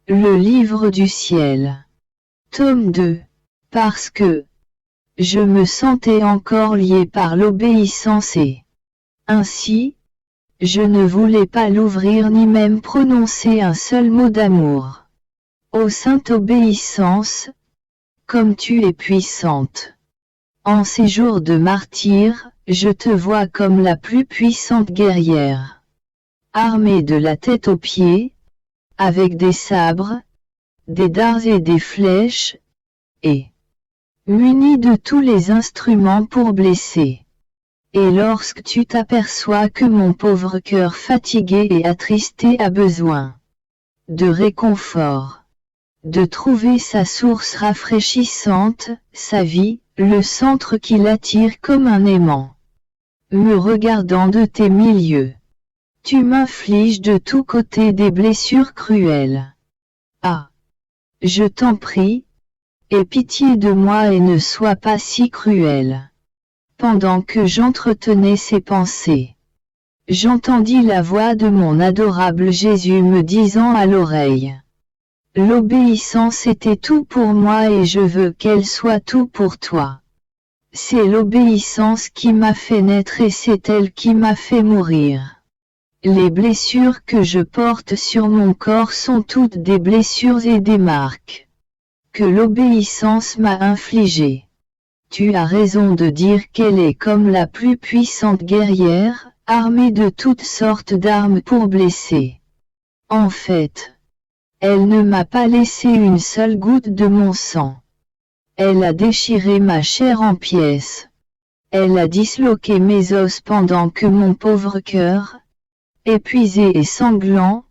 Le livre du ciel. Tome 2. Parce que je me sentais encore lié par l'obéissance et ainsi, je ne voulais pas l'ouvrir ni même prononcer un seul mot d'amour. Ô sainte obéissance, comme tu es puissante. En ces jours de martyre, je te vois comme la plus puissante guerrière. Armée de la tête aux pieds, avec des sabres, des dards et des flèches, et munie de tous les instruments pour blesser. Et lorsque tu t'aperçois que mon pauvre cœur fatigué et attristé a besoin de réconfort, de trouver sa source rafraîchissante, sa vie, le centre qui l'attire comme un aimant. Me regardant de tes milieux, tu m'infliges de tous côtés des blessures cruelles. Ah! Je t'en prie, aie pitié de moi et ne sois pas si cruel. Pendant que j'entretenais ces pensées, j'entendis la voix de mon adorable Jésus me disant à l'oreille: l'obéissance était tout pour moi et je veux qu'elle soit tout pour toi. C'est l'obéissance qui m'a fait naître et c'est elle qui m'a fait mourir. Les blessures que je porte sur mon corps sont toutes des blessures et des marques que l'obéissance m'a infligées. Tu as raison de dire qu'elle est comme la plus puissante guerrière, armée de toutes sortes d'armes pour blesser. En fait, elle ne m'a pas laissé une seule goutte de mon sang. Elle a déchiré ma chair en pièces. Elle a disloqué mes os pendant que mon pauvre cœur, épuisé et sanglant,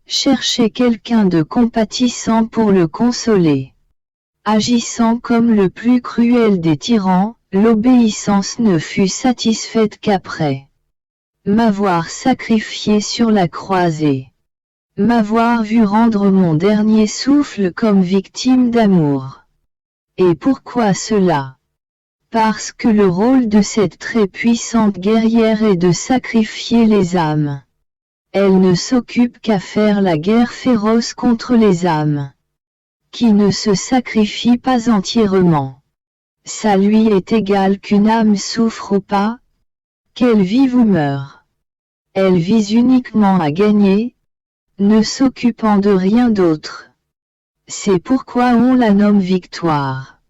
cherchait quelqu'un de compatissant pour le consoler. Agissant comme le plus cruel des tyrans, l'obéissance ne fut satisfaite qu'après m'avoir sacrifié sur la croisée, m'avoir vu rendre mon dernier souffle comme victime d'amour. Et pourquoi cela? Parce que le rôle de cette très puissante guerrière est de sacrifier les âmes. Elle ne s'occupe qu'à faire la guerre féroce contre les âmes qui ne se sacrifient pas entièrement. Ça lui est égal qu'une âme souffre ou pas, qu'elle vive ou meure. Elle vise uniquement à gagner, ne s'occupant de rien d'autre. C'est pourquoi on la nomme victoire.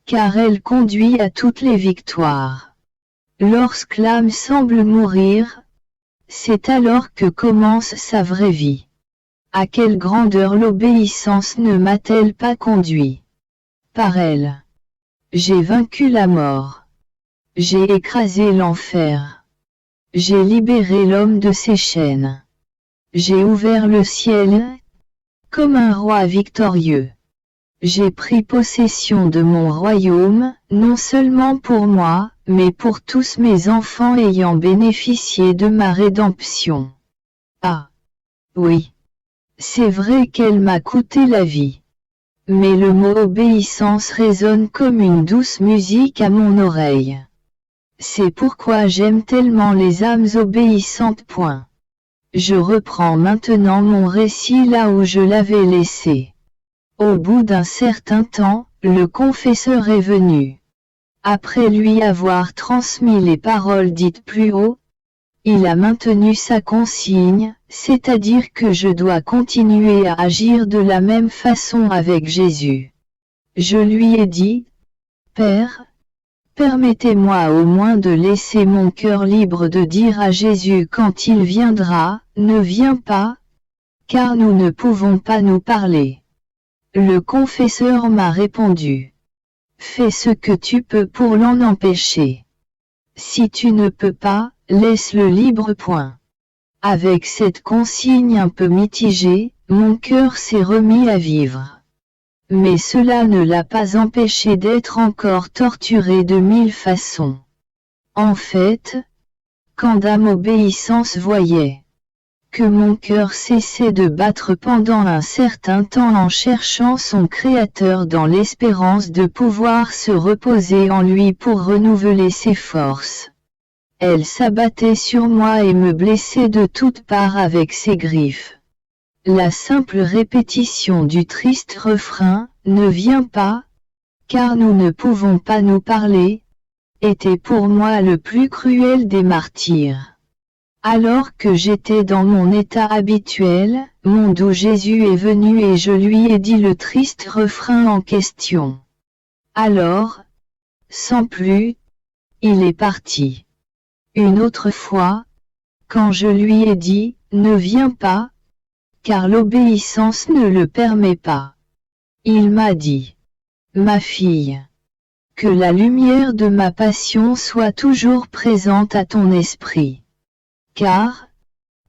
Car elle conduit à toutes les victoires. Lorsque l'âme semble mourir, c'est alors que commence sa vraie vie. À quelle grandeur l'obéissance ne m'a-t-elle pas conduit? Par elle, j'ai vaincu la mort. J'ai écrasé l'enfer. J'ai libéré l'homme de ses chaînes. J'ai ouvert le ciel, comme un roi victorieux. J'ai pris possession de mon royaume, non seulement pour moi, mais pour tous mes enfants ayant bénéficié de ma rédemption. Ah! Oui. C'est vrai qu'elle m'a coûté la vie. Mais le mot obéissance résonne comme une douce musique à mon oreille. C'est pourquoi j'aime tellement les âmes obéissantes. Je reprends maintenant mon récit là où je l'avais laissé. Au bout d'un certain temps, le confesseur est venu. Après lui avoir transmis les paroles dites plus haut, il a maintenu sa consigne, c'est-à-dire que je dois continuer à agir de la même façon avec Jésus. Je lui ai dit: Père, permettez-moi au moins de laisser mon cœur libre de dire à Jésus quand il viendra, ne viens pas, car nous ne pouvons pas nous parler. Le confesseur m'a répondu: fais ce que tu peux pour l'en empêcher. Si tu ne peux pas, laisse-le libre. Avec cette consigne un peu mitigée, mon cœur s'est remis à vivre. Mais cela ne l'a pas empêché d'être encore torturé de 1000 façons. En fait, quand Dame Obéissance voyait que mon cœur cessait de battre pendant un certain temps en cherchant son Créateur dans l'espérance de pouvoir se reposer en lui pour renouveler ses forces, elle s'abattait sur moi et me blessait de toutes parts avec ses griffes. la simple répétition du triste refrain « Ne viens pas, car nous ne pouvons pas nous parler », était pour moi le plus cruel des martyrs. Alors que j'étais dans mon état habituel, mon doux Jésus est venu et je lui ai dit le triste refrain en question. Alors, sans plus, il est parti. Une autre fois, quand je lui ai dit « Ne viens pas », car l'obéissance ne le permet pas. Il m'a dit « Ma fille, que la lumière de ma passion soit toujours présente à ton esprit. Car,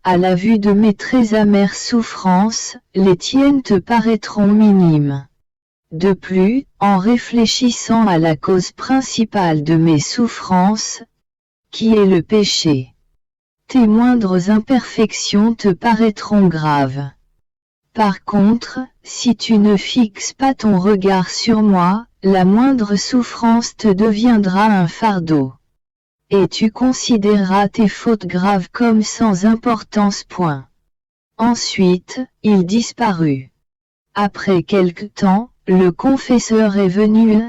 à la vue de mes très amères souffrances, les tiennes te paraîtront minimes. De plus, en réfléchissant à la cause principale de mes souffrances, qui est le péché, tes moindres imperfections te paraîtront graves. Par contre, si tu ne fixes pas ton regard sur moi, la moindre souffrance te deviendra un fardeau. Et tu considéreras tes fautes graves comme sans importance. Ensuite, il disparut. Après quelque temps, le confesseur est venu.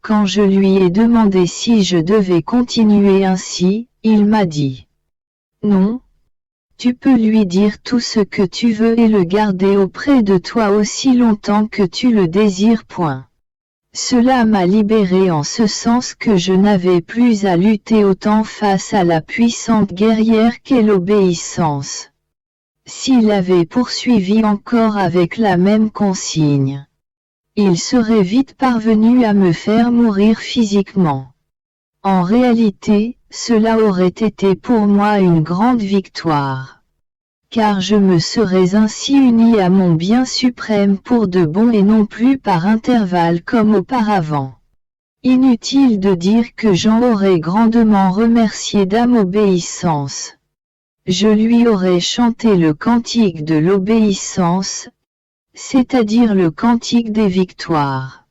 Quand je lui ai demandé si je devais continuer ainsi, il m'a dit « Non, tu peux lui dire tout ce que tu veux et le garder auprès de toi aussi longtemps que tu le désires. » Cela m'a libéré en ce sens que je n'avais plus à lutter autant face à la puissante guerrière qu'est l'obéissance. S'il avait poursuivi encore avec la même consigne, il serait vite parvenu à me faire mourir physiquement. En réalité, cela aurait été pour moi une grande victoire. Car je me serais ainsi uni à mon bien suprême pour de bon et non plus par intervalles comme auparavant. Inutile de dire que j'en aurais grandement remercié d'âme obéissance. Je lui aurais chanté le cantique de l'obéissance, c'est-à-dire le cantique des victoires.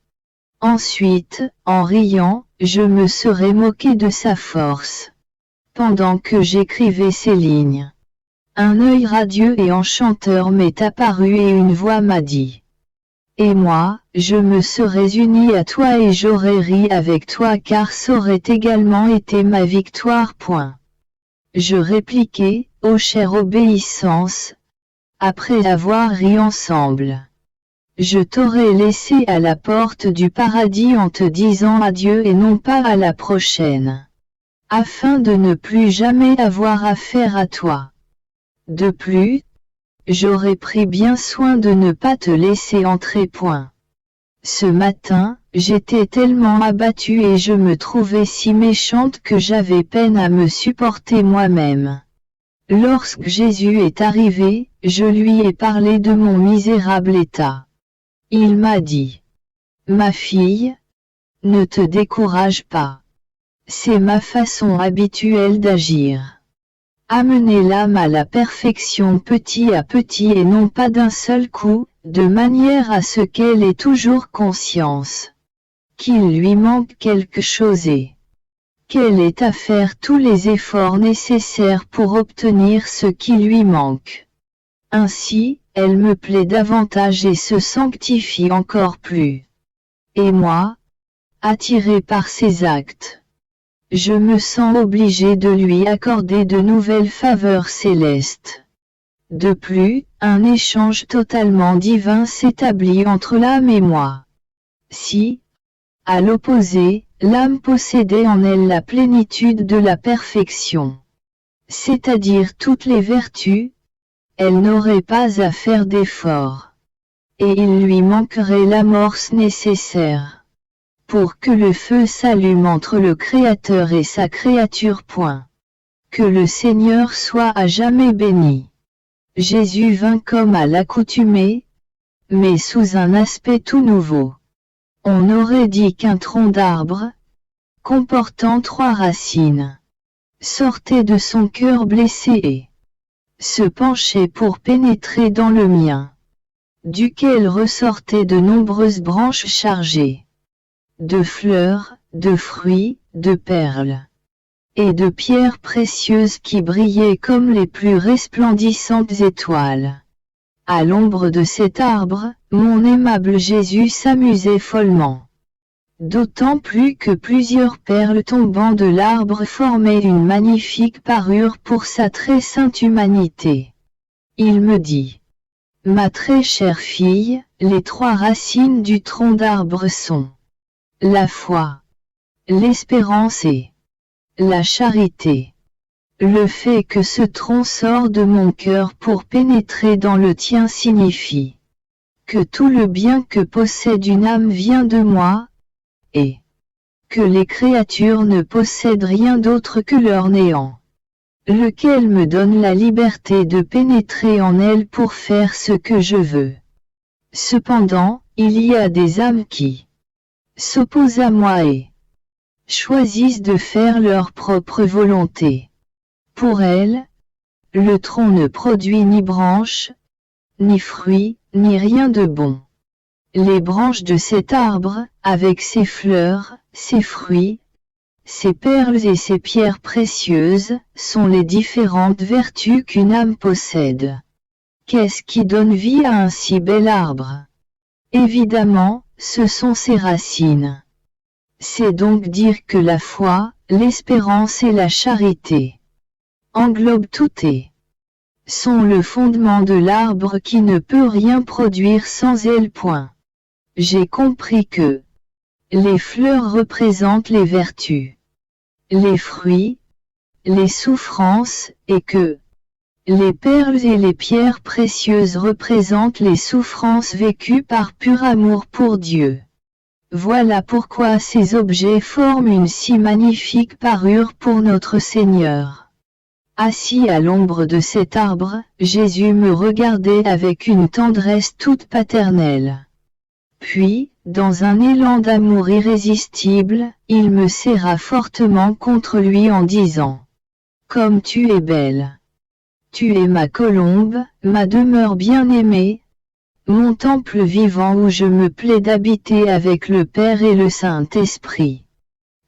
Ensuite, en riant, je me serais moqué de sa force. Pendant que j'écrivais ces lignes, un œil radieux et enchanteur m'est apparu et une voix m'a dit « Et moi, je me serais uni à toi et j'aurais ri avec toi car c'aurait également été ma victoire. » Je répliquai « Ô chère obéissance », après avoir ri ensemble. Je t'aurais laissé à la porte du paradis en te disant adieu et non pas à la prochaine, afin de ne plus jamais avoir affaire à toi. De plus, j'aurais pris bien soin de ne pas te laisser entrer. Ce matin, j'étais tellement abattue et je me trouvais si méchante que j'avais peine à me supporter moi-même. Lorsque Jésus est arrivé, je lui ai parlé de mon misérable état. Il m'a dit « Ma fille, ne te décourage pas. C'est ma façon habituelle d'agir. Amener l'âme à la perfection petit à petit et non pas d'un seul coup, de manière à ce qu'elle ait toujours conscience qu'il lui manque quelque chose et qu'elle ait à faire tous les efforts nécessaires pour obtenir ce qui lui manque. Ainsi, elle me plaît davantage et se sanctifie encore plus. Et moi, attiré par ses actes, je me sens obligé de lui accorder de nouvelles faveurs célestes. De plus, un échange totalement divin s'établit entre l'âme et moi. Si, à l'opposé, l'âme possédait en elle la plénitude de la perfection, c'est-à-dire toutes les vertus, elle n'aurait pas à faire d'efforts, et il lui manquerait l'amorce nécessaire pour que le feu s'allume entre le Créateur et sa créature. Que le Seigneur soit à jamais béni. Jésus vint comme à l'accoutumée, mais sous un aspect tout nouveau. On aurait dit qu'un tronc d'arbre, comportant 3 racines, sortait de son cœur blessé et se penchait pour pénétrer dans le mien, duquel ressortaient de nombreuses branches chargées de fleurs, de fruits, de perles, et de pierres précieuses qui brillaient comme les plus resplendissantes étoiles. À l'ombre de cet arbre, mon aimable Jésus s'amusait follement. D'autant plus que plusieurs perles tombant de l'arbre formaient une magnifique parure pour sa très sainte humanité. Il me dit: Ma très chère fille, les 3 racines du tronc d'arbre sont la foi, l'espérance et la charité. Le fait que ce tronc sort de mon cœur pour pénétrer dans le tien signifie que tout le bien que possède une âme vient de moi, et que les créatures ne possèdent rien d'autre que leur néant, lequel me donne la liberté de pénétrer en elles pour faire ce que je veux. Cependant, il y a des âmes qui s'opposent à moi et choisissent de faire leur propre volonté. Pour elles, le tronc ne produit ni branches, ni fruits, ni rien de bon. Les branches de cet arbre, avec ses fleurs, ses fruits, ses perles et ses pierres précieuses, sont les différentes vertus qu'une âme possède. Qu'est-ce qui donne vie à un si bel arbre? Évidemment, ce sont ses racines. C'est donc dire que la foi, l'espérance et la charité englobent tout et sont le fondement de l'arbre qui ne peut rien produire sans elles. J'ai compris que les fleurs représentent les vertus, les fruits, les souffrances, et que les perles et les pierres précieuses représentent les souffrances vécues par pur amour pour Dieu. Voilà pourquoi ces objets forment une si magnifique parure pour notre Seigneur. Assis à l'ombre de cet arbre, Jésus me regardait avec une tendresse toute paternelle. Puis, dans un élan d'amour irrésistible, il me serra fortement contre lui en disant: Comme tu es belle! Tu es ma colombe, ma demeure bien-aimée, mon temple vivant où je me plais d'habiter avec le Père et le Saint-Esprit.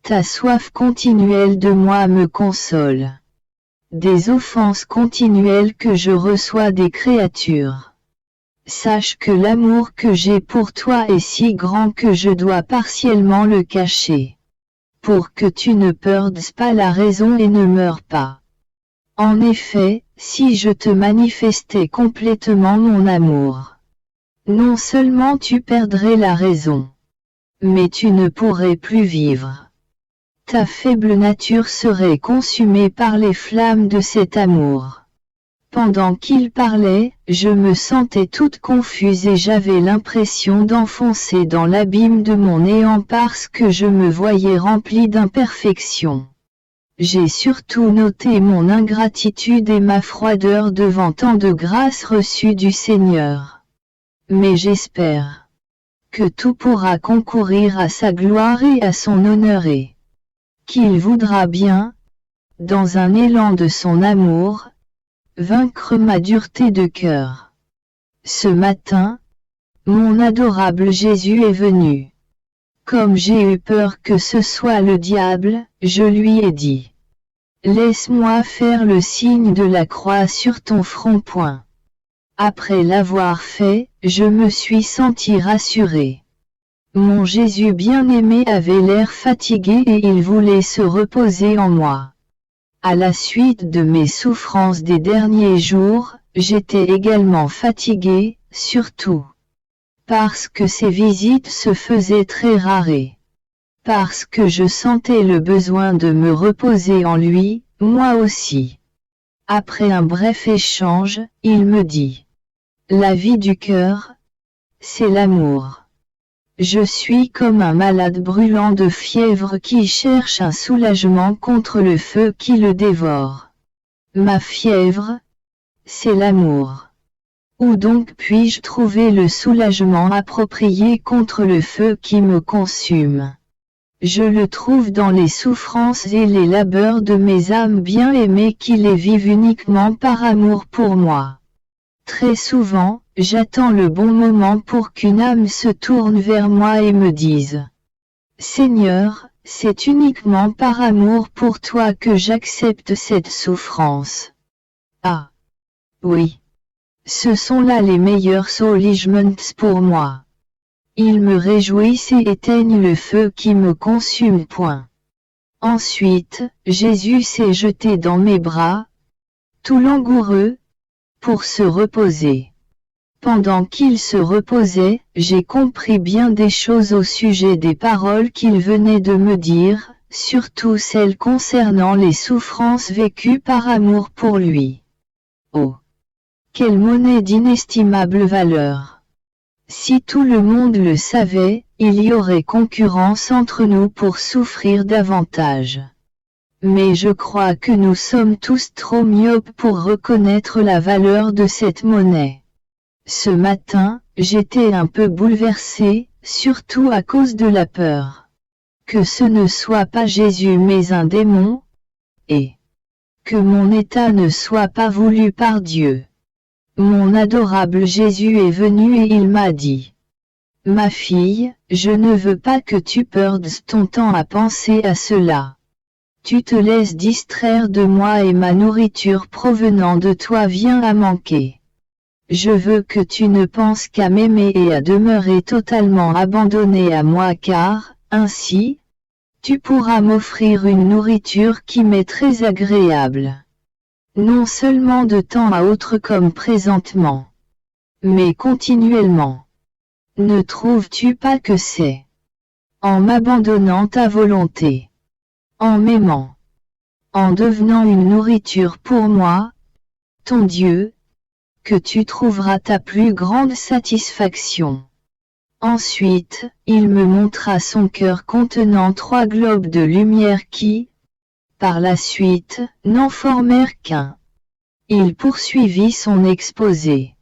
Ta soif continuelle de moi me console. Des offenses continuelles que je reçois des créatures. Sache que l'amour que j'ai pour toi est si grand que je dois partiellement le cacher. Pour que tu ne perdes pas la raison et ne meurs pas. En effet, si je te manifestais complètement mon amour, non seulement tu perdrais la raison, mais tu ne pourrais plus vivre. Ta faible nature serait consumée par les flammes de cet amour. Pendant qu'il parlait, je me sentais toute confuse et j'avais l'impression d'enfoncer dans l'abîme de mon néant parce que je me voyais remplie d'imperfections. J'ai surtout noté mon ingratitude et ma froideur devant tant de grâces reçues du Seigneur. Mais j'espère que tout pourra concourir à sa gloire et à son honneur et qu'il voudra bien, dans un élan de son amour, vaincre ma dureté de cœur. Ce matin, mon adorable Jésus est venu. Comme j'ai eu peur que ce soit le diable, je lui ai dit: Laisse-moi faire le signe de la croix sur ton front. Après l'avoir fait, je me suis senti rassuré. Mon Jésus bien-aimé avait l'air fatigué et il voulait se reposer en moi. À la suite de mes souffrances des derniers jours, j'étais également fatigué, surtout parce que ces visites se faisaient très rares et parce que je sentais le besoin de me reposer en lui, moi aussi. Après un bref échange, il me dit: La vie du cœur, c'est l'amour. Je suis comme un malade brûlant de fièvre qui cherche un soulagement contre le feu qui le dévore. Ma fièvre, c'est l'amour. Où donc puis-je trouver le soulagement approprié contre le feu qui me consume? Je le trouve dans les souffrances et les labeurs de mes âmes bien-aimées qui les vivent uniquement par amour pour moi. Très souvent, j'attends le bon moment pour qu'une âme se tourne vers moi et me dise: Seigneur, c'est uniquement par amour pour toi que j'accepte cette souffrance. Ah! Oui. Ce sont là les meilleurs soulagements pour moi. Ils me réjouissent et éteignent le feu qui me consume. Ensuite, Jésus s'est jeté dans mes bras, tout langoureux, pour se reposer. Pendant qu'il se reposait, j'ai compris bien des choses au sujet des paroles qu'il venait de me dire, surtout celles concernant les souffrances vécues par amour pour lui. Oh! Quelle monnaie d'inestimable valeur! Si tout le monde le savait, il y aurait concurrence entre nous pour souffrir davantage. Mais je crois que nous sommes tous trop myopes pour reconnaître la valeur de cette monnaie. Ce matin, j'étais un peu bouleversé, surtout à cause de la peur. Que ce ne soit pas Jésus mais un démon, et que mon état ne soit pas voulu par Dieu. Mon adorable Jésus est venu et il m'a dit: Ma fille, je ne veux pas que tu perdes ton temps à penser à cela. Tu te laisses distraire de moi et ma nourriture provenant de toi vient à manquer. Je veux que tu ne penses qu'à m'aimer et à demeurer totalement abandonné à moi car, ainsi, tu pourras m'offrir une nourriture qui m'est très agréable. Non seulement de temps à autre comme présentement, mais continuellement. Ne trouves-tu pas que c'est en m'abandonnant ta volonté, en m'aimant, en devenant une nourriture pour moi, ton Dieu, que tu trouveras ta plus grande satisfaction. Ensuite, il me montra son cœur contenant 3 globes de lumière qui, par la suite, n'en formèrent qu'un. Il poursuivit son exposé.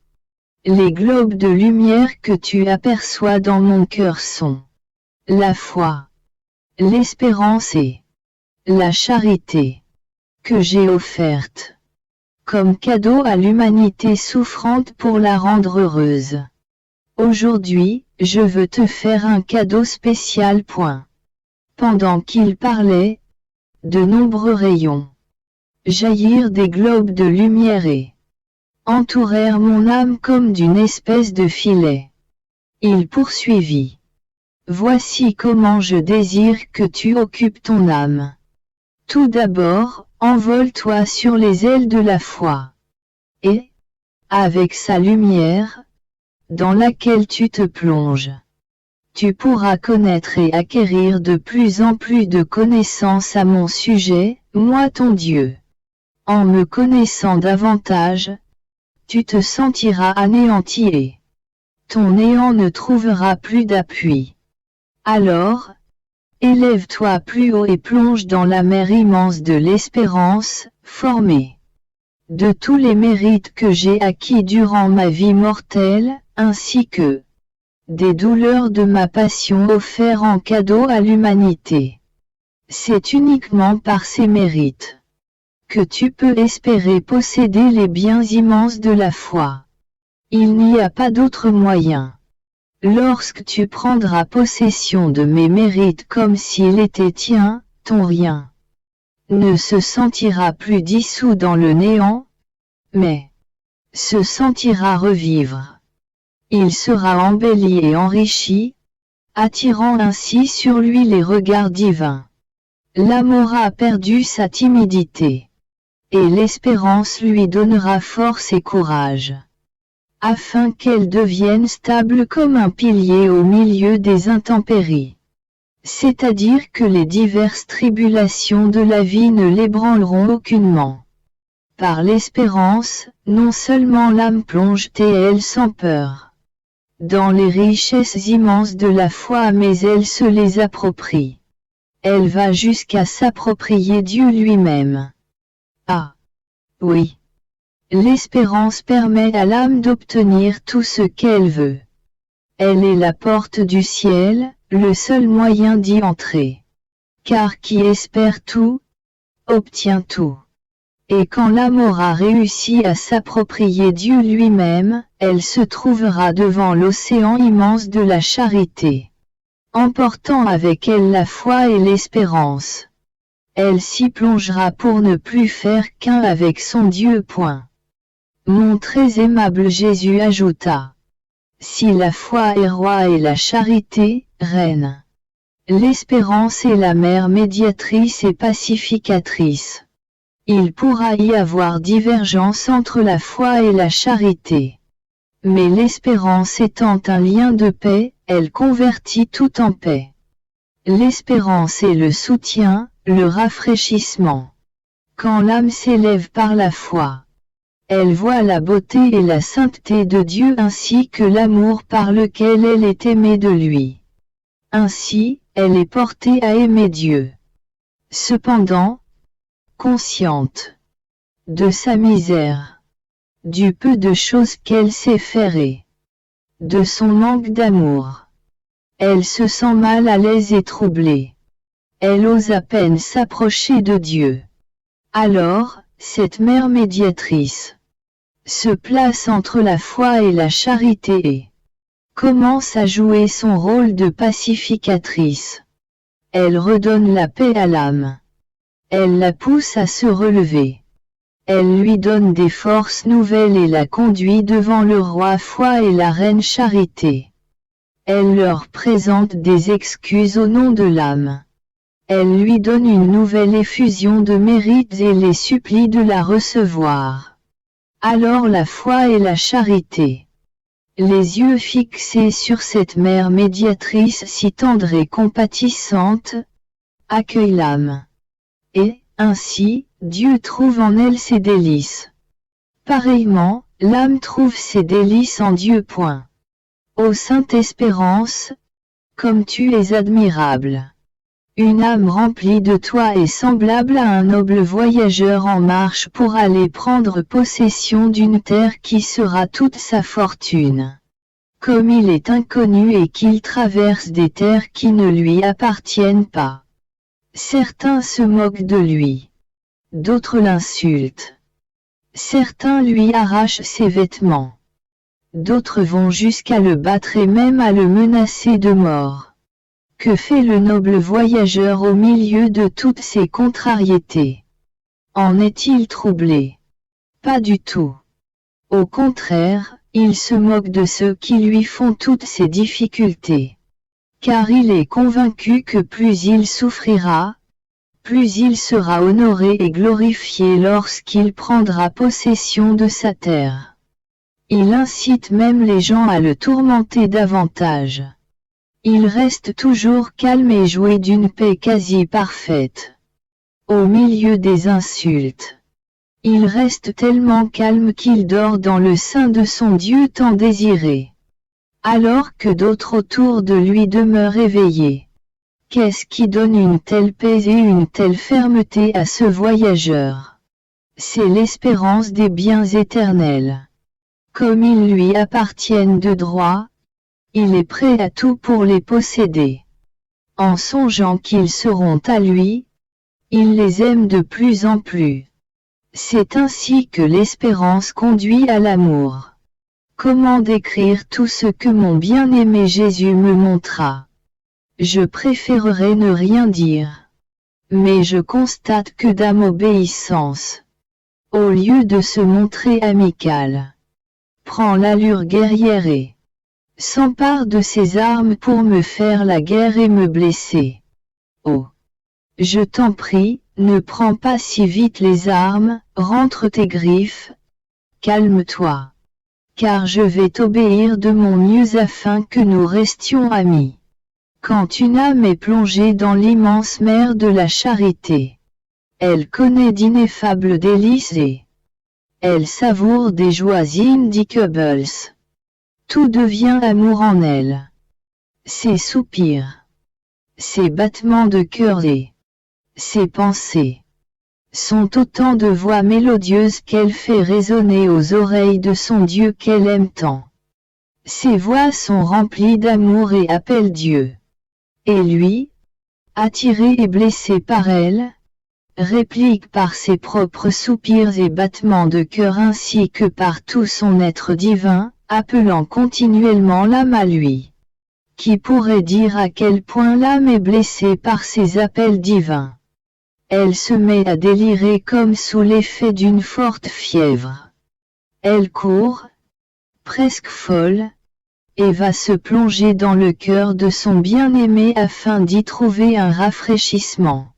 Les globes de lumière que tu aperçois dans mon cœur sont la foi, l'espérance et la charité que j'ai offerte comme cadeau à l'humanité souffrante pour la rendre heureuse. Aujourd'hui, je veux te faire un cadeau spécial. Pendant qu'il parlait, de nombreux rayons jaillirent des globes de lumière et entourèrent mon âme comme d'une espèce de filet. Il poursuivit. Voici comment je désire que tu occupes ton âme. Tout d'abord, envole-toi sur les ailes de la foi. Et, avec sa lumière, dans laquelle tu te plonges, tu pourras connaître et acquérir de plus en plus de connaissances à mon sujet, moi ton Dieu. En me connaissant davantage, tu te sentiras anéanti et ton néant ne trouvera plus d'appui. Alors, élève-toi plus haut et plonge dans la mer immense de l'espérance, formée de tous les mérites que j'ai acquis durant ma vie mortelle, ainsi que des douleurs de ma passion offerts en cadeau à l'humanité. C'est uniquement par ces mérites que tu peux espérer posséder les biens immenses de la foi. Il n'y a pas d'autre moyen. Lorsque tu prendras possession de mes mérites comme s'il était tien, ton rien ne se sentira plus dissous dans le néant, mais se sentira revivre. Il sera embelli et enrichi, attirant ainsi sur lui les regards divins. L'amour a perdu sa timidité, et l'espérance lui donnera force et courage, afin qu'elle devienne stable comme un pilier au milieu des intempéries. C'est-à-dire que les diverses tribulations de la vie ne l'ébranleront aucunement. Par l'espérance, non seulement l'âme plonge elle sans peur dans les richesses immenses de la foi mais elle se les approprie. Elle va jusqu'à s'approprier Dieu lui-même. Ah! Oui! L'espérance permet à l'âme d'obtenir tout ce qu'elle veut. Elle est la porte du ciel, le seul moyen d'y entrer. Car qui espère tout, obtient tout. Et quand l'âme aura réussi à s'approprier Dieu lui-même, elle se trouvera devant l'océan immense de la charité, emportant avec elle la foi et l'espérance. Elle s'y plongera pour ne plus faire qu'un avec son Dieu. Mon très aimable Jésus ajouta. Si la foi est roi et la charité, reine. L'espérance est la mère médiatrice et pacificatrice. Il pourra y avoir divergence entre la foi et la charité. Mais l'espérance étant un lien de paix, elle convertit tout en paix. L'espérance est le soutien, le rafraîchissement. Quand l'âme s'élève par la foi, elle voit la beauté et la sainteté de Dieu ainsi que l'amour par lequel elle est aimée de lui. Ainsi, elle est portée à aimer Dieu. Cependant, consciente de sa misère, du peu de choses qu'elle sait faire et de son manque d'amour, elle se sent mal à l'aise et troublée. Elle ose à peine s'approcher de Dieu. Alors, cette mère médiatrice se place entre la foi et la charité et commence à jouer son rôle de pacificatrice. Elle redonne la paix à l'âme. Elle la pousse à se relever. Elle lui donne des forces nouvelles et la conduit devant le roi foi et la reine charité. Elle leur présente des excuses au nom de l'âme. Elle lui donne une nouvelle effusion de mérites et les supplie de la recevoir. Alors la foi et la charité, les yeux fixés sur cette mère médiatrice si tendre et compatissante, accueillent l'âme. Et, ainsi, Dieu trouve en elle ses délices. Pareillement, l'âme trouve ses délices en Dieu. Ô Sainte Espérance, comme tu es admirable. Une âme remplie de toi est semblable à un noble voyageur en marche pour aller prendre possession d'une terre qui sera toute sa fortune. Comme il est inconnu et qu'il traverse des terres qui ne lui appartiennent pas. Certains se moquent de lui. D'autres l'insultent. Certains lui arrachent ses vêtements. D'autres vont jusqu'à le battre et même à le menacer de mort. Que fait le noble voyageur au milieu de toutes ces contrariétés? En est-il troublé? Pas du tout. Au contraire, il se moque de ceux qui lui font toutes ces difficultés. Car il est convaincu que plus il souffrira, plus il sera honoré et glorifié lorsqu'il prendra possession de sa terre. Il incite même les gens à le tourmenter davantage. Il reste toujours calme et jouit d'une paix quasi parfaite. Au milieu des insultes, il reste tellement calme qu'il dort dans le sein de son Dieu tant désiré. Alors que d'autres autour de lui demeurent éveillés. Qu'est-ce qui donne une telle paix et une telle fermeté à ce voyageur? C'est l'espérance des biens éternels. Comme ils lui appartiennent de droit, il est prêt à tout pour les posséder. En songeant qu'ils seront à lui, il les aime de plus en plus. C'est ainsi que l'espérance conduit à l'amour. Comment décrire tout ce que mon bien-aimé Jésus me montra? Je préférerais ne rien dire. Mais je constate que d'âme obéissance, au lieu de se montrer amical, prend l'allure guerrière et s'empare de ses armes pour me faire la guerre et me blesser. Oh! Je t'en prie, ne prends pas si vite les armes, rentre tes griffes. Calme-toi. Car je vais t'obéir de mon mieux afin que nous restions amis. Quand une âme est plongée dans l'immense mer de la charité, elle connaît d'ineffables délices et elle savoure des joies indicibles. Tout devient amour en elle. Ses soupirs, ses battements de cœur et ses pensées sont autant de voix mélodieuses qu'elle fait résonner aux oreilles de son Dieu qu'elle aime tant. Ces voix sont remplies d'amour et appellent Dieu. Et lui, attiré et blessé par elle, réplique par ses propres soupirs et battements de cœur ainsi que par tout son être divin, appelant continuellement l'âme à lui. Qui pourrait dire à quel point l'âme est blessée par ces appels divins? Elle se met à délirer comme sous l'effet d'une forte fièvre. Elle court, presque folle, et va se plonger dans le cœur de son bien-aimé afin d'y trouver un rafraîchissement.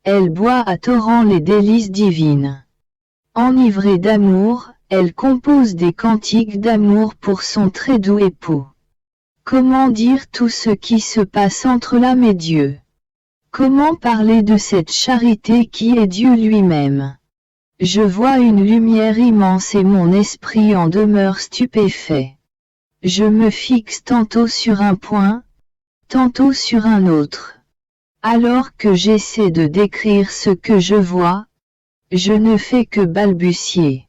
Elle boit à torrents les délices divines. Enivrée d'amour, elle compose des cantiques d'amour pour son très doux époux. Comment dire tout ce qui se passe entre l'âme et Dieu? Comment parler de cette charité qui est Dieu lui-même? Je vois une lumière immense et mon esprit en demeure stupéfait. Je me fixe tantôt sur un point, tantôt sur un autre. Alors que j'essaie de décrire ce que je vois, je ne fais que balbutier.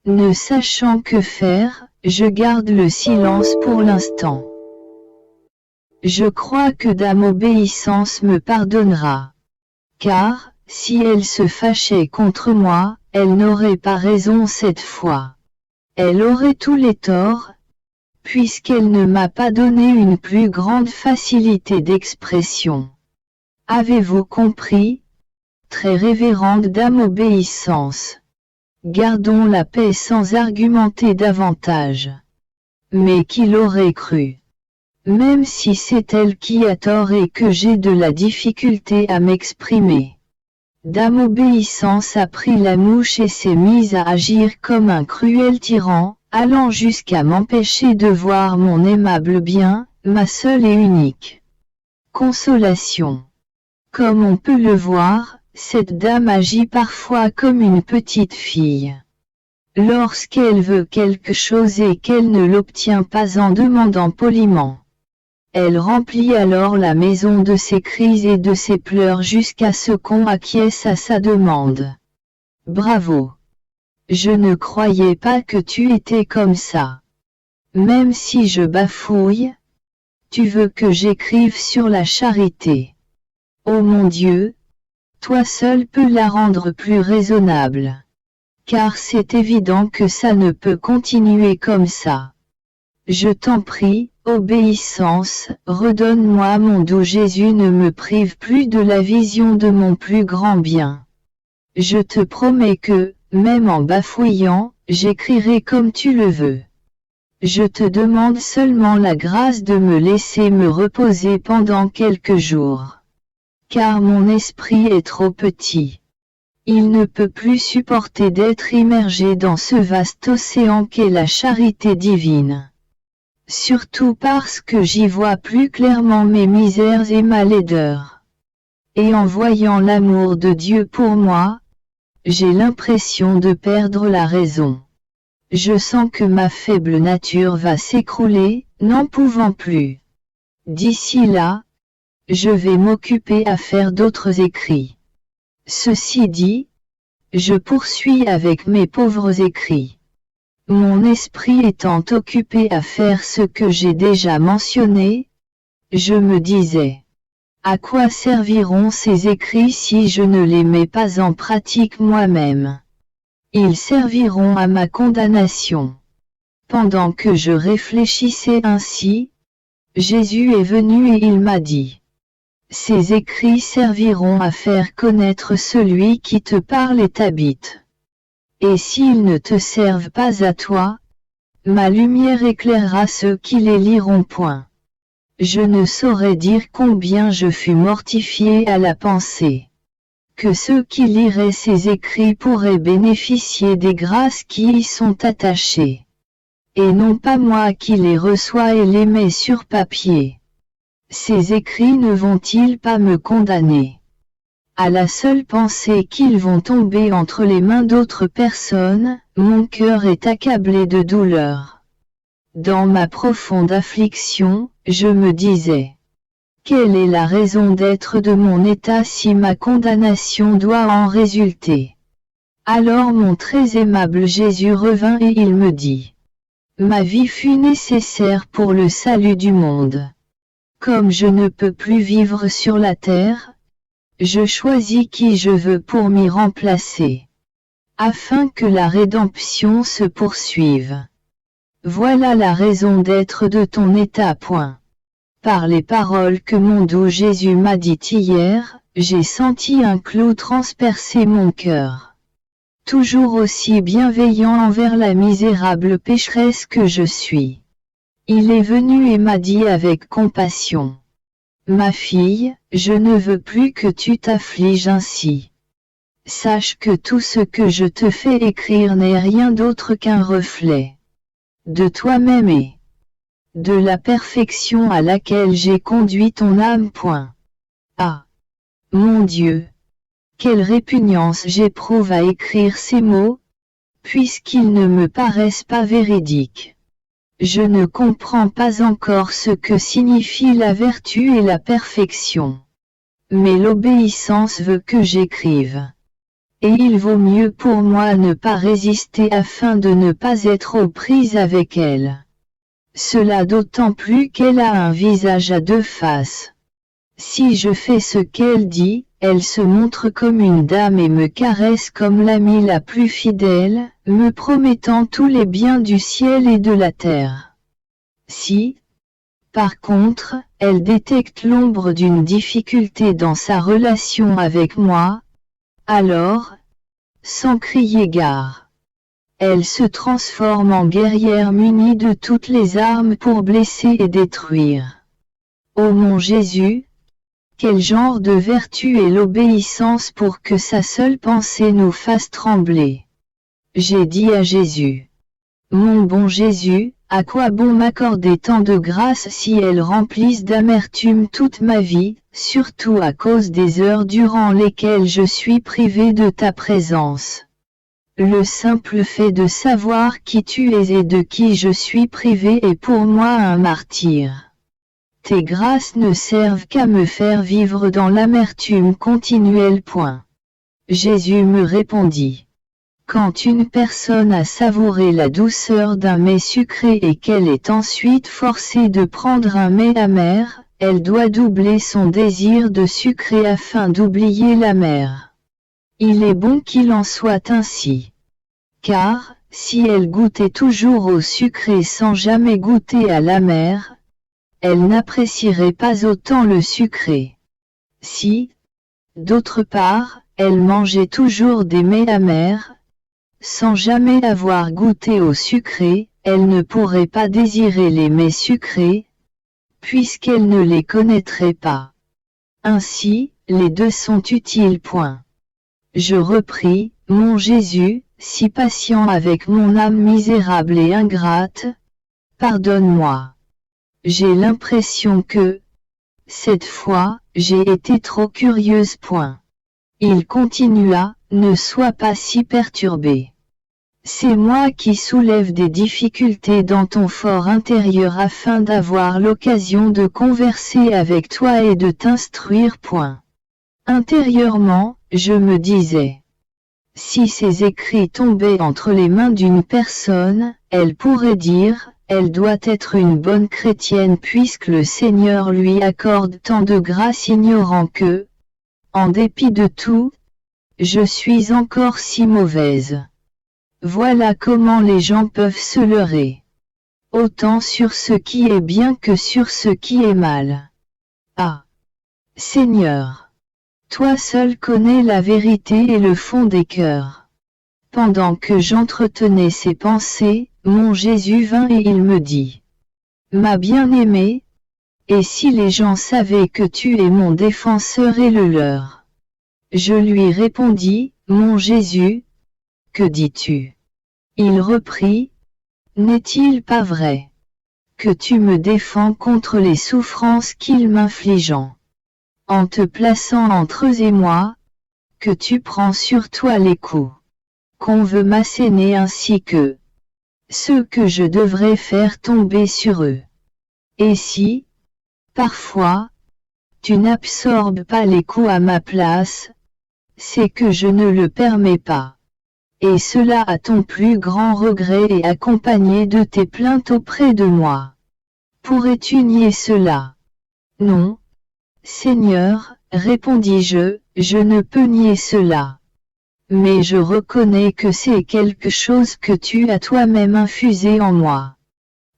Ne sachant que faire, je garde le silence pour l'instant. Je crois que Dame Obéissance me pardonnera. Car, si elle se fâchait contre moi, elle n'aurait pas raison cette fois. Elle aurait tous les torts, puisqu'elle ne m'a pas donné une plus grande facilité d'expression. Avez-vous compris? Très révérende Dame Obéissance. Gardons la paix sans argumenter davantage. Mais qui l'aurait cru? Même si c'est elle qui a tort et que j'ai de la difficulté à m'exprimer. Dame Obéissance a pris la mouche et s'est mise à agir comme un cruel tyran, allant jusqu'à m'empêcher de voir mon aimable bien, ma seule et unique consolation. Comme on peut le voir, cette dame agit parfois comme une petite fille. Lorsqu'elle veut quelque chose et qu'elle ne l'obtient pas en demandant poliment, elle remplit alors la maison de ses cris et de ses pleurs jusqu'à ce qu'on acquiesce à sa demande. Bravo! Je ne croyais pas que tu étais comme ça. Même si je bafouille, tu veux que j'écrive sur la charité. Oh mon Dieu! Toi seul peux la rendre plus raisonnable. Car c'est évident que ça ne peut continuer comme ça. Je t'en prie, Obéissance, redonne-moi mon doux Jésus, ne me prive plus de la vision de mon plus grand bien. Je te promets que, même en bafouillant, j'écrirai comme tu le veux. Je te demande seulement la grâce de me laisser me reposer pendant quelques jours. Car mon esprit est trop petit. Il ne peut plus supporter d'être immergé dans ce vaste océan qu'est la charité divine. Surtout parce que j'y vois plus clairement mes misères et ma laideur. Et en voyant l'amour de Dieu pour moi, j'ai l'impression de perdre la raison. Je sens que ma faible nature va s'écrouler, n'en pouvant plus. D'ici là, je vais m'occuper à faire d'autres écrits. Ceci dit, je poursuis avec mes pauvres écrits. Mon esprit étant occupé à faire ce que j'ai déjà mentionné, je me disais, à quoi serviront ces écrits si je ne les mets pas en pratique moi-même? Ils serviront à ma condamnation. Pendant que je réfléchissais ainsi, Jésus est venu et il m'a dit, ces écrits serviront à faire connaître celui qui te parle et t'habite. Et s'ils ne te servent pas à toi, ma lumière éclairera ceux qui les liront point. Je ne saurais dire combien je fus mortifié à la pensée que ceux qui liraient ces écrits pourraient bénéficier des grâces qui y sont attachées. Et non pas moi qui les reçois et les mets sur papier. Ces écrits ne vont-ils pas me condamner? À la seule pensée qu'ils vont tomber entre les mains d'autres personnes, mon cœur est accablé de douleur. Dans ma profonde affliction, je me disais, quelle est la raison d'être de mon état si ma condamnation doit en résulter? Alors mon très aimable Jésus revint et il me dit, ma vie fut nécessaire pour le salut du monde. Comme je ne peux plus vivre sur la terre, je choisis qui je veux pour m'y remplacer, afin que la rédemption se poursuive. Voilà la raison d'être de ton état. Point. Par les paroles que mon doux Jésus m'a dites hier, j'ai senti un clou transpercer mon cœur. toujours aussi bienveillant envers la misérable pécheresse que je suis. Il est venu et m'a dit avec compassion: Ma fille, je ne veux plus que tu t'affliges ainsi. Sache que tout ce que je te fais écrire n'est rien d'autre qu'un reflet de toi-même et de la perfection à laquelle j'ai conduit ton âme. Ah, mon Dieu! Quelle répugnance j'éprouve à écrire ces mots, puisqu'ils ne me paraissent pas véridiques. Je ne comprends pas encore ce que signifie la vertu et la perfection. Mais l'obéissance veut que j'écrive. Et il vaut mieux pour moi ne pas résister afin de ne pas être aux prises avec elle. Cela d'autant plus qu'elle a un visage à deux faces. Si je fais ce qu'elle dit, elle se montre comme une dame et me caresse comme l'amie la plus fidèle, me promettant tous les biens du ciel et de la terre. Si, par contre, elle détecte l'ombre d'une difficulté dans sa relation avec moi, alors, sans crier gare, elle se transforme en guerrière munie de toutes les armes pour blesser et détruire. Ô mon Jésus, quel genre de vertu est l'obéissance pour que sa seule pensée nous fasse trembler? J'ai dit à Jésus: Mon bon Jésus, à quoi bon m'accorder tant de grâce si elles remplissent d'amertume toute ma vie, surtout à cause des heures durant lesquelles je suis privé de ta présence? Le simple fait de savoir qui tu es et de qui je suis privé est pour moi un martyre. Tes grâces ne servent qu'à me faire vivre dans l'amertume continuelle. Jésus me répondit: Quand une personne a savouré la douceur d'un mets sucré et qu'elle est ensuite forcée de prendre un mets amer, elle doit doubler son désir de sucré afin d'oublier l'amer. Il est bon qu'il en soit ainsi. Car, si elle goûtait toujours au sucré sans jamais goûter à l'amer, elle n'apprécierait pas autant le sucré. Si, d'autre part, elle mangeait toujours des mets amers, sans jamais avoir goûté au sucré, elle ne pourrait pas désirer les mets sucrés, puisqu'elle ne les connaîtrait pas. Ainsi, les deux sont utiles. Je repris: Mon Jésus, si patient avec mon âme misérable et ingrate, pardonne-moi. J'ai l'impression que, cette fois, j'ai été trop curieuse. Il continua: Ne sois pas si perturbé. C'est moi qui soulève des difficultés dans ton fort intérieur afin d'avoir l'occasion de converser avec toi et de t'instruire. Intérieurement, je me disais: si ces écrits tombaient entre les mains d'une personne, elle pourrait dire: elle doit être une bonne chrétienne puisque le Seigneur lui accorde tant de grâce, ignorant que, en dépit de tout, je suis encore si mauvaise. Voilà comment les gens peuvent se leurrer. Autant sur ce qui est bien que sur ce qui est mal. Ah! Seigneur! Toi seul connais la vérité et le fond des cœurs. Pendant que j'entretenais ces pensées, mon Jésus vint et il me dit: Ma bien-aimée, et si les gens savaient que tu es mon défenseur et le leur? Je lui répondis: Mon Jésus, que dis-tu? Il reprit: N'est-il pas vrai que tu me défends contre les souffrances qu'ils m'infligent, en te plaçant entre eux et moi, que tu prends sur toi les coups qu'on veut m'asséner ainsi que ceux que je devrais faire tomber sur eux. Et si, parfois, tu n'absorbes pas les coups à ma place, c'est que je ne le permets pas. Et cela à ton plus grand regret et accompagné de tes plaintes auprès de moi. Pourrais-tu nier cela? Non, Seigneur, répondis-je, je ne peux nier cela. Mais je reconnais que c'est quelque chose que tu as toi-même infusé en moi.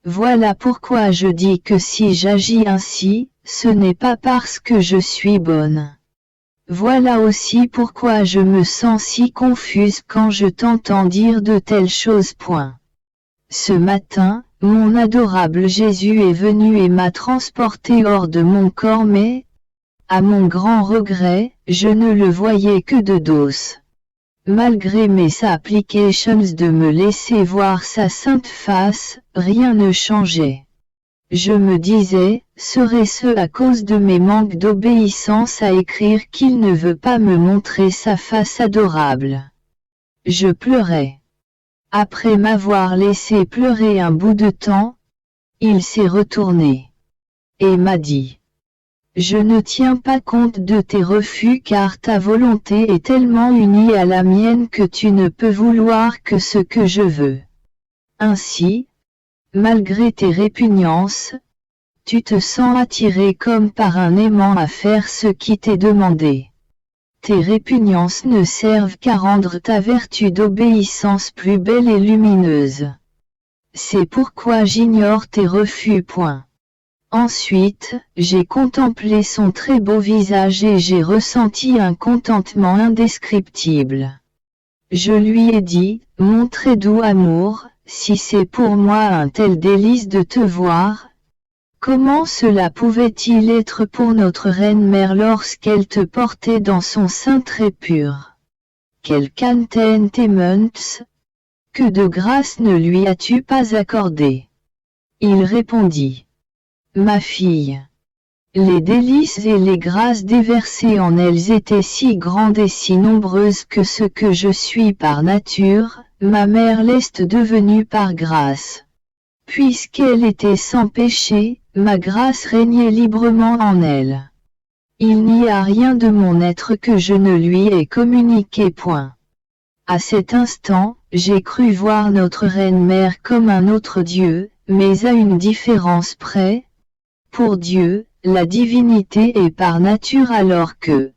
Voilà pourquoi je dis que si j'agis ainsi, ce n'est pas parce que je suis bonne. voilà aussi pourquoi je me sens si confuse quand je t'entends dire de telles choses. Ce matin, mon adorable Jésus est venu et m'a transporté hors de mon corps, mais, à mon grand regret, je ne le voyais que de dos. Malgré mes applications de me laisser voir sa sainte face, rien ne changeait. Je me disais, serait-ce à cause de mes manques d'obéissance à écrire qu'il ne veut pas me montrer sa face adorable? Je pleurais. Après m'avoir laissé pleurer un bout de temps, il s'est retourné et m'a dit: je ne tiens pas compte de tes refus car ta volonté est tellement unie à la mienne que tu ne peux vouloir que ce que je veux. Ainsi, malgré tes répugnances, tu te sens attiré comme par un aimant à faire ce qui t'est demandé. Tes répugnances ne servent qu'à rendre ta vertu d'obéissance plus belle et lumineuse. C'est pourquoi j'ignore tes refus. Ensuite, j'ai contemplé son très beau visage et j'ai ressenti un contentement indescriptible. Je lui ai dit, mon très doux amour, si c'est pour moi un tel délice de te voir, comment cela pouvait-il être pour notre reine-mère lorsqu'elle te portait dans son sein très pur? Quel contentement, que de grâce ne lui as-tu pas accordé? Il répondit: ma fille, les délices et les grâces déversées en elles étaient si grandes et si nombreuses que ce que je suis par nature, ma mère l'est devenue par grâce. Puisqu'elle était sans péché, ma grâce régnait librement en elle. Il n'y a rien de mon être que je ne lui ai communiqué. À cet instant, j'ai cru voir notre reine-mère comme un autre Dieu, mais à une différence près. Pour Dieu, la divinité est par nature alors que,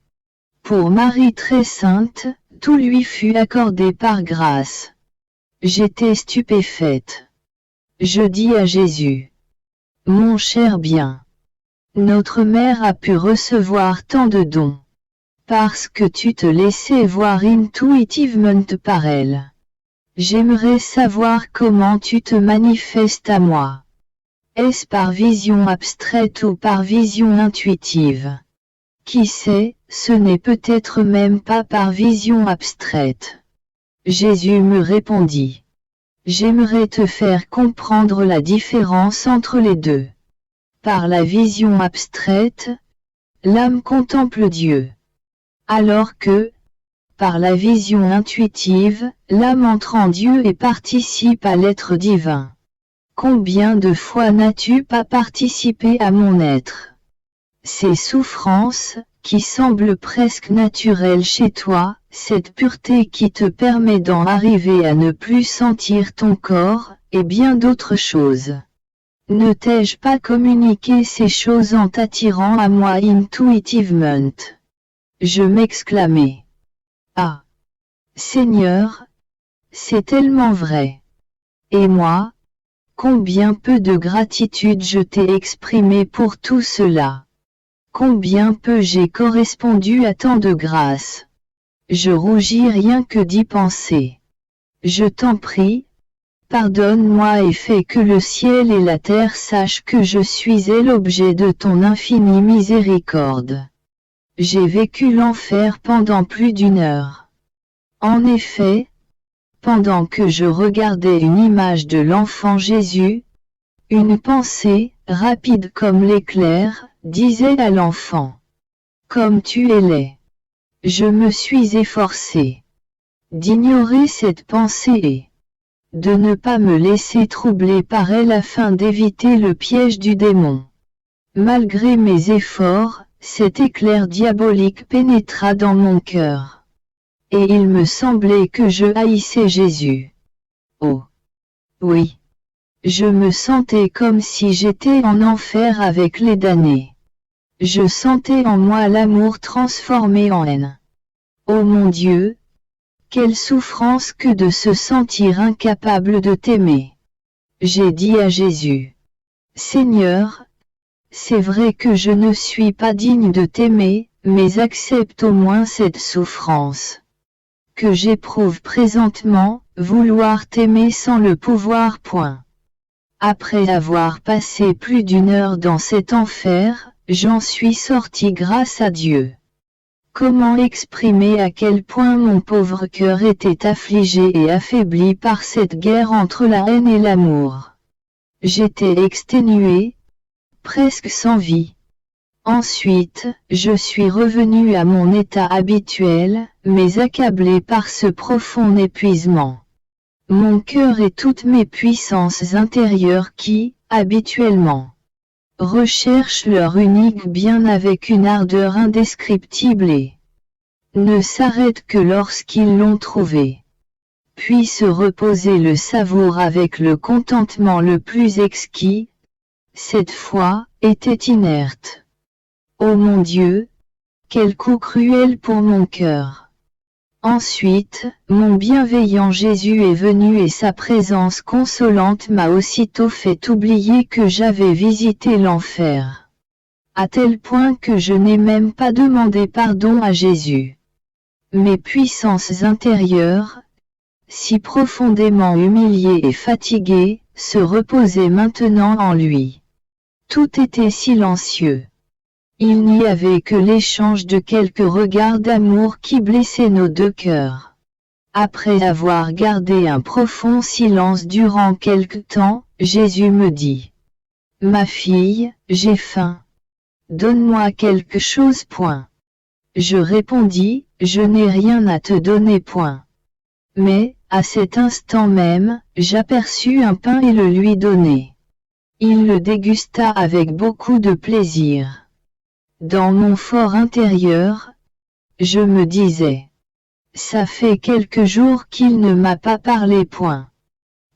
pour Marie très sainte, tout lui fut accordé par grâce. J'étais stupéfaite. Je dis à Jésus: mon cher bien, notre mère a pu recevoir tant de dons, parce que tu te laissais voir intuitivement par elle. J'aimerais savoir comment tu te manifestes à moi. Est-ce par vision abstraite ou par vision intuitive? Qui sait, ce n'est peut-être même pas par vision abstraite. Jésus me répondit: j'aimerais te faire comprendre la différence entre les deux. Par la vision abstraite, l'âme contemple Dieu. Alors que, par la vision intuitive, l'âme entre en Dieu et participe à l'être divin. Combien de fois n'as-tu pas participé à mon être? Ces souffrances, qui semblent presque naturelles chez toi, cette pureté qui te permet d'en arriver à ne plus sentir ton corps, et bien d'autres choses. Ne t'ai-je pas communiqué ces choses en t'attirant à moi intuitivement? Je m'exclamai: ah! Seigneur, c'est tellement vrai. Et moi, combien peu de gratitude je t'ai exprimé pour tout cela. Combien peu j'ai correspondu à tant de grâce. Je rougis rien que d'y penser. Je t'en prie, pardonne-moi et fais que le ciel et la terre sachent que je suis l'objet de ton infinie miséricorde. J'ai vécu l'enfer pendant plus d'1 heure. En effet, pendant que je regardais une image de l'enfant Jésus, une pensée, rapide comme l'éclair, disait à l'enfant: comme tu es laid. Je me suis efforcé d'ignorer cette pensée et de ne pas me laisser troubler par elle afin d'éviter le piège du démon. Malgré mes efforts, cet éclair diabolique pénétra dans mon cœur. Et il me semblait que je haïssais Jésus. Oh! Oui! Je me sentais comme si j'étais en enfer avec les damnés. Je sentais en moi l'amour transformé en haine. Oh mon Dieu! Quelle souffrance que de se sentir incapable de t'aimer! J'ai dit à Jésus: Seigneur, c'est vrai que je ne suis pas digne de t'aimer, mais accepte au moins cette souffrance que j'éprouve présentement, vouloir t'aimer sans le pouvoir. Point. Après avoir passé plus d'une heure dans cet enfer, j'en suis sorti grâce à Dieu. Comment exprimer à quel point mon pauvre cœur était affligé et affaibli par cette guerre entre la haine et l'amour. J'étais exténué, presque sans vie. Ensuite, je suis revenu à mon état habituel, mais accablé par ce profond épuisement. Mon cœur et toutes mes puissances intérieures qui, habituellement, recherchent leur unique bien avec une ardeur indescriptible et ne s'arrêtent que lorsqu'ils l'ont trouvé. Puis se reposer le savour avec le contentement le plus exquis, cette fois, était inerte. Ô mon Dieu, quel coup cruel pour mon cœur! Ensuite, mon bienveillant Jésus est venu et sa présence consolante m'a aussitôt fait oublier que j'avais visité l'enfer. À tel point que je n'ai même pas demandé pardon à Jésus. Mes puissances intérieures, si profondément humiliées et fatiguées, se reposaient maintenant en lui. Tout était silencieux. Il n'y avait que l'échange de quelques regards d'amour qui blessaient nos deux cœurs. Après avoir gardé un profond silence durant quelque temps, Jésus me dit: « Ma fille, j'ai faim. Donne-moi quelque chose. » Je répondis: « Je n'ai rien à te donner. » Mais, à cet instant même, j'aperçus un pain et le lui donnai. Il le dégusta avec beaucoup de plaisir. Dans mon fort intérieur, je me disais: ça fait quelques jours qu'il ne m'a pas parlé.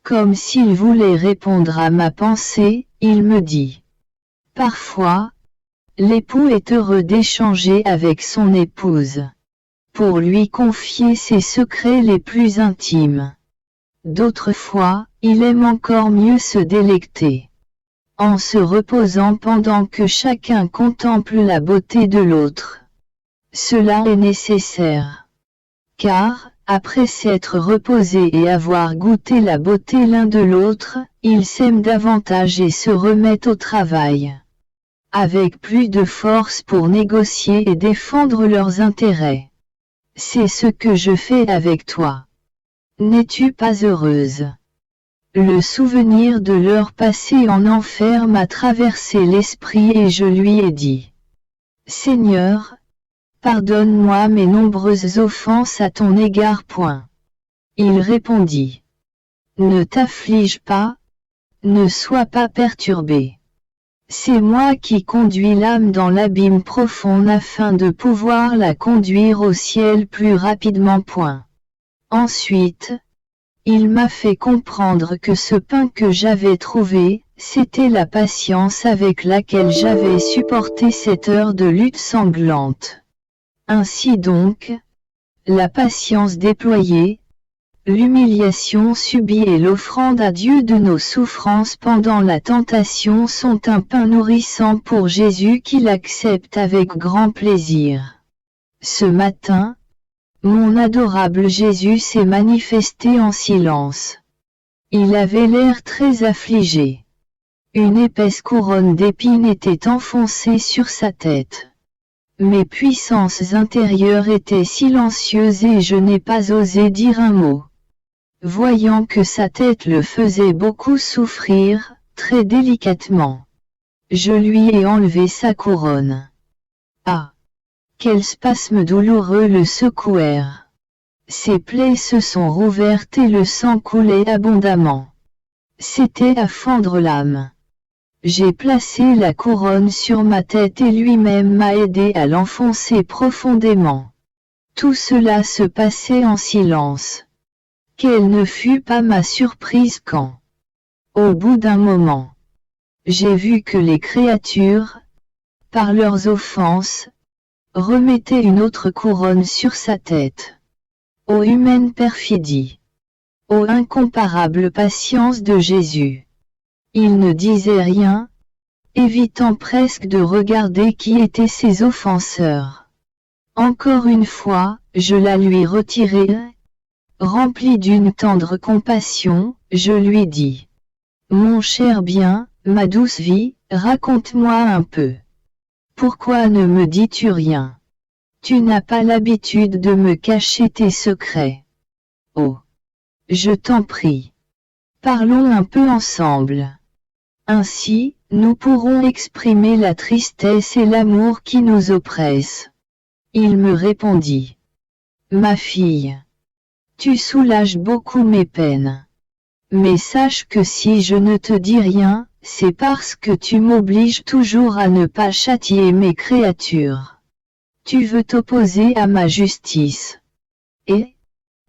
Comme s'il voulait répondre à ma pensée, il me dit: parfois, l'époux est heureux d'échanger avec son épouse, pour lui confier ses secrets les plus intimes. D'autres fois, il aime encore mieux se délecter en se reposant pendant que chacun contemple la beauté de l'autre. Cela est nécessaire. Car, après s'être reposé et avoir goûté la beauté l'un de l'autre, ils s'aiment davantage et se remettent au travail avec plus de force pour négocier et défendre leurs intérêts. C'est ce que je fais avec toi. N'es-tu pas heureuse? Le souvenir de l'heure passée en enfer m'a traversé l'esprit et je lui ai dit: Seigneur, pardonne-moi mes nombreuses offenses à ton égard. Il répondit: ne t'afflige pas, ne sois pas perturbé. C'est moi qui conduis l'âme dans l'abîme profond afin de pouvoir la conduire au ciel plus rapidement. Ensuite, il m'a fait comprendre que ce pain que j'avais trouvé, c'était la patience avec laquelle j'avais supporté cette heure de lutte sanglante. Ainsi donc, la patience déployée, l'humiliation subie et l'offrande à Dieu de nos souffrances pendant la tentation sont un pain nourrissant pour Jésus qu'il accepte avec grand plaisir. Ce matin, mon adorable Jésus s'est manifesté en silence. Il avait l'air très affligé. Une épaisse couronne d'épines était enfoncée sur sa tête. Mes puissances intérieures étaient silencieuses et je n'ai pas osé dire un mot. Voyant que sa tête le faisait beaucoup souffrir, très délicatement, je lui ai enlevé sa couronne. Ah! Quels spasmes douloureux le secouèrent. Ses plaies se sont rouvertes et le sang coulait abondamment. C'était à fendre l'âme. J'ai placé la couronne sur ma tête et lui-même m'a aidé à l'enfoncer profondément. Tout cela se passait en silence. Quelle ne fut pas ma surprise quand, au bout d'un moment, j'ai vu que les créatures, par leurs offenses, remettaient une autre couronne sur sa tête. Ô humaine perfidie! Ô incomparable patience de Jésus! Il ne disait rien, évitant presque de regarder qui étaient ses offenseurs. Encore une fois, je la lui retirai. Rempli d'une tendre compassion, je lui dis. Mon cher bien, ma douce vie, raconte-moi un peu. Pourquoi ne me dis-tu rien? Tu n'as pas l'habitude de me cacher tes secrets. Oh! Je t'en prie. Parlons un peu ensemble. Ainsi, nous pourrons exprimer la tristesse et l'amour qui nous oppressent. Il me répondit. Ma fille. Tu soulages beaucoup mes peines. Mais sache que si je ne te dis rien, c'est parce que tu m'obliges toujours à ne pas châtier mes créatures. Tu veux t'opposer à ma justice. Et,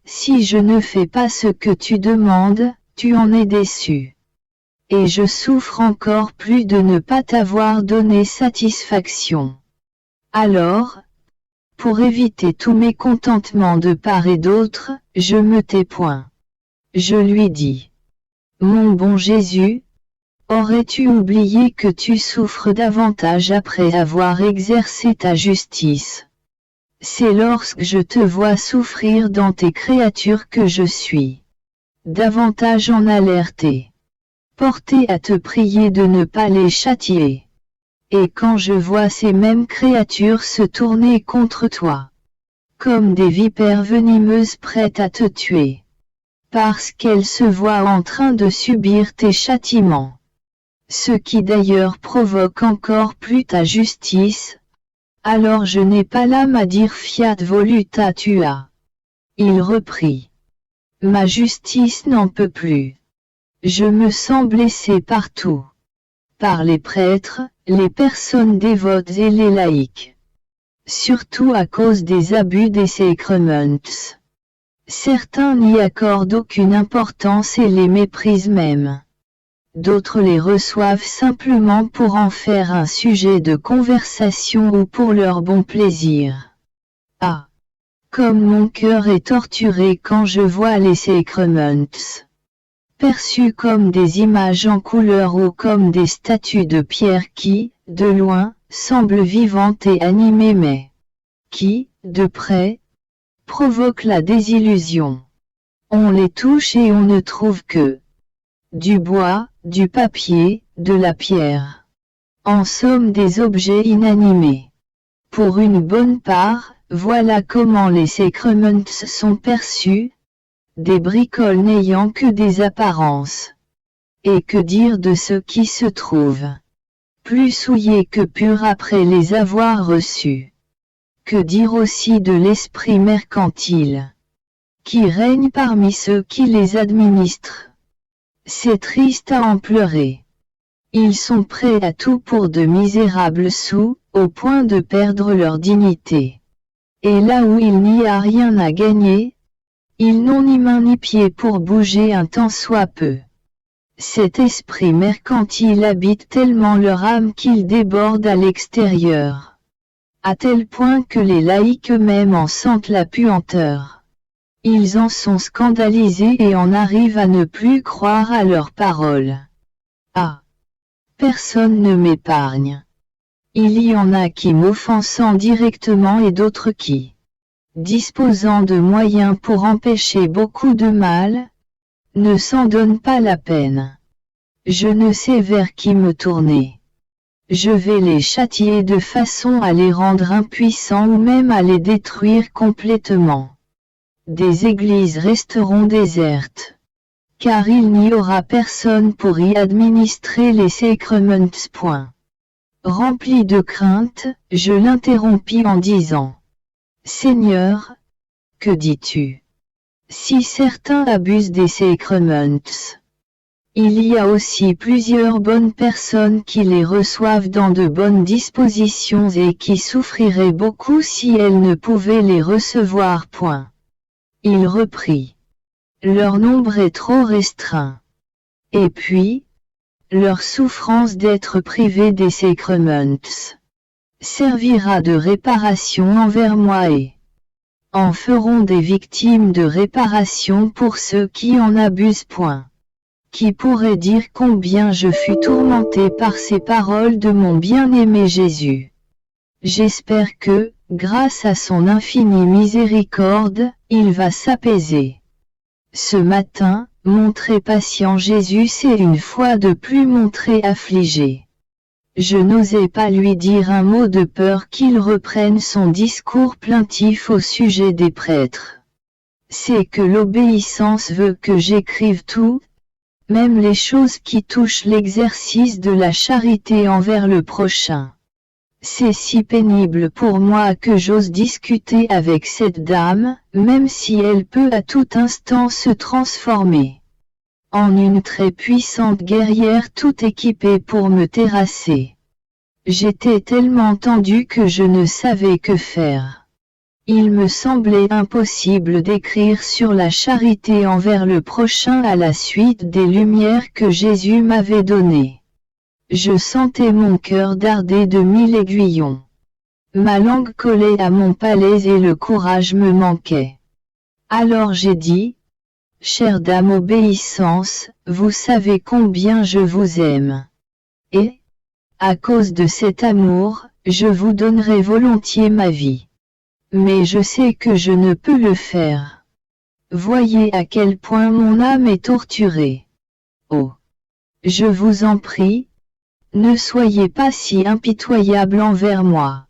si je ne fais pas ce que tu demandes, tu en es déçu. Et je souffre encore plus de ne pas t'avoir donné satisfaction. Alors, pour éviter tout mécontentement de part et d'autre, je me tais point. Je lui dis. Mon bon Jésus, aurais-tu oublié que tu souffres davantage après avoir exercé ta justice? C'est lorsque je te vois souffrir dans tes créatures que je suis davantage en alerté, porté à te prier de ne pas les châtier. Et quand je vois ces mêmes créatures se tourner contre toi, comme des vipères venimeuses prêtes à te tuer, parce qu'elles se voient en train de subir tes châtiments, ce qui d'ailleurs provoque encore plus ta justice, alors je n'ai pas l'âme à dire fiat voluta tua. Il reprit. Ma justice n'en peut plus. Je me sens blessé partout. Par les prêtres, les personnes dévotes et les laïcs. Surtout à cause des abus des sacraments. Certains n'y accordent aucune importance et les méprisent même. D'autres les reçoivent simplement pour en faire un sujet de conversation ou pour leur bon plaisir. Ah! Comme mon cœur est torturé quand je vois les sacraments, perçus comme des images en couleur ou comme des statues de pierre qui, de loin, semblent vivantes et animées mais qui, de près, provoquent la désillusion. On les touche et on ne trouve que du bois, du papier, de la pierre. En somme des objets inanimés. Pour une bonne part, voilà comment les sacraments sont perçus, des bricoles n'ayant que des apparences. Et que dire de ceux qui se trouvent plus souillés que purs après les avoir reçus? Que dire aussi de l'esprit mercantile qui règne parmi ceux qui les administrent? C'est triste à en pleurer. Ils sont prêts à tout pour de misérables sous, au point de perdre leur dignité. Et là où il n'y a rien à gagner, ils n'ont ni main ni pied pour bouger un tant soit peu. Cet esprit mercantile habite tellement leur âme qu'il déborde à l'extérieur. À tel point que les laïcs eux-mêmes en sentent la puanteur. Ils en sont scandalisés et en arrivent à ne plus croire à leurs paroles. Ah! Personne ne m'épargne. Il y en a qui m'offensant directement et d'autres qui, disposant de moyens pour empêcher beaucoup de mal, ne s'en donnent pas la peine. Je ne sais vers qui me tourner. Je vais les châtier de façon à les rendre impuissants ou même à les détruire complètement. Des églises resteront désertes, car il n'y aura personne pour y administrer les sacraments. Rempli de crainte, je l'interrompis en disant. Seigneur, que dis-tu? Si certains abusent des sacraments, il y a aussi plusieurs bonnes personnes qui les reçoivent dans de bonnes dispositions et qui souffriraient beaucoup si elles ne pouvaient les recevoir. Point. Il reprit. Leur nombre est trop restreint. Et puis, leur souffrance d'être privés des sacraments servira de réparation envers moi et en feront des victimes de réparation pour ceux qui en abusent. Point. Qui pourrait dire combien je fus tourmenté par ces paroles de mon bien-aimé Jésus. J'espère que, grâce à son infinie miséricorde, il va s'apaiser. Ce matin, montré patient Jésus s'est une fois de plus montré affligé. Je n'osais pas lui dire un mot de peur qu'il reprenne son discours plaintif au sujet des prêtres. C'est que l'obéissance veut que j'écrive tout, même les choses qui touchent l'exercice de la charité envers le prochain. C'est si pénible pour moi que j'ose discuter avec cette dame, même si elle peut à tout instant se transformer en une très puissante guerrière tout équipée pour me terrasser. J'étais tellement tendu que je ne savais que faire. Il me semblait impossible d'écrire sur la charité envers le prochain à la suite des lumières que Jésus m'avait données. Je sentais mon cœur darder de 1000 aiguillons. Ma langue collait à mon palais et le courage me manquait. Alors j'ai dit, « Chère dame Obéissance, vous savez combien je vous aime. Et, à cause de cet amour, je vous donnerai volontiers ma vie. Mais je sais que je ne peux le faire. Voyez à quel point mon âme est torturée. Oh! Je vous en prie, ne soyez pas si impitoyable envers moi.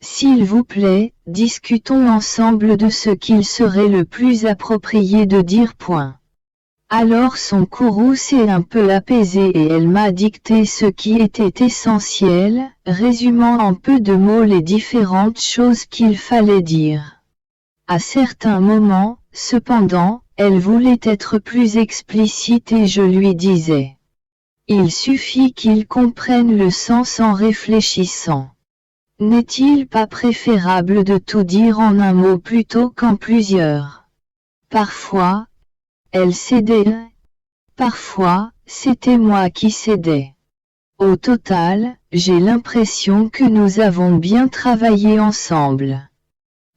S'il vous plaît, discutons ensemble de ce qu'il serait le plus approprié de dire. Alors son courroux s'est un peu apaisé et elle m'a dicté ce qui était essentiel, résumant en peu de mots les différentes choses qu'il fallait dire. À certains moments, cependant, elle voulait être plus explicite et je lui disais. Il suffit qu'il comprenne le sens en réfléchissant. N'est-il pas préférable de tout dire en un mot plutôt qu'en plusieurs? Parfois, elle cédait. Parfois, c'était moi qui cédais. Au total, j'ai l'impression que nous avons bien travaillé ensemble.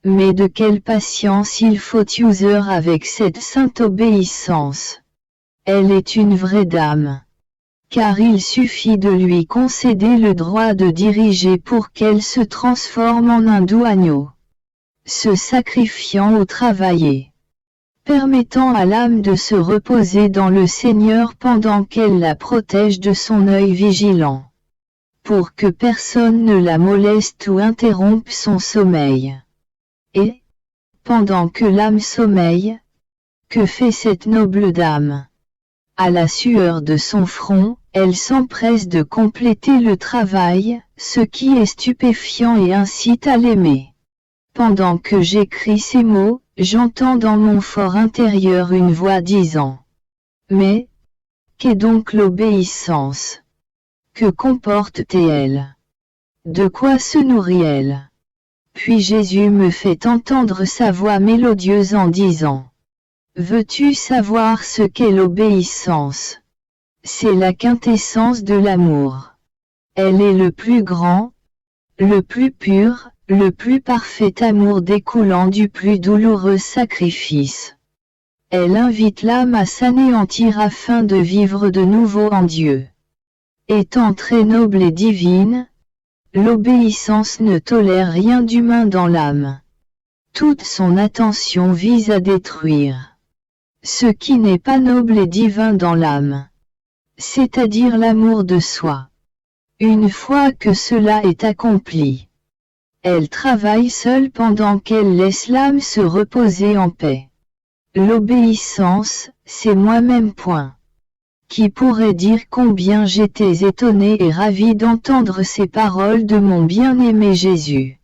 Mais de quelle patience il faut user avec cette sainte obéissance. Elle est une vraie dame. Car il suffit de lui concéder le droit de diriger pour qu'elle se transforme en un doux agneau, se sacrifiant au travail, permettant à l'âme de se reposer dans le Seigneur pendant qu'elle la protège de son œil vigilant, pour que personne ne la moleste ou interrompe son sommeil. Et, pendant que l'âme sommeille, que fait cette noble dame? À la sueur de son front, elle s'empresse de compléter le travail, ce qui est stupéfiant et incite à l'aimer. Pendant que j'écris ces mots, j'entends dans mon fort intérieur une voix disant « Mais, qu'est donc l'obéissance? Que comporte-t-elle? De quoi se nourrit-elle » Puis Jésus me fait entendre sa voix mélodieuse en disant « Veux-tu savoir ce qu'est l'obéissance? C'est la quintessence de l'amour. Elle est le plus grand, le plus pur, le plus parfait amour découlant du plus douloureux sacrifice. Elle invite l'âme à s'anéantir afin de vivre de nouveau en Dieu. Étant très noble et divine, l'obéissance ne tolère rien d'humain dans l'âme. Toute son attention vise à détruire ce qui n'est pas noble et divin dans l'âme, c'est-à-dire l'amour de soi. Une fois que cela est accompli, elle travaille seule pendant qu'elle laisse l'âme se reposer en paix. L'obéissance, c'est moi-même. Qui pourrait dire combien j'étais étonné et ravi d'entendre ces paroles de mon bien-aimé Jésus.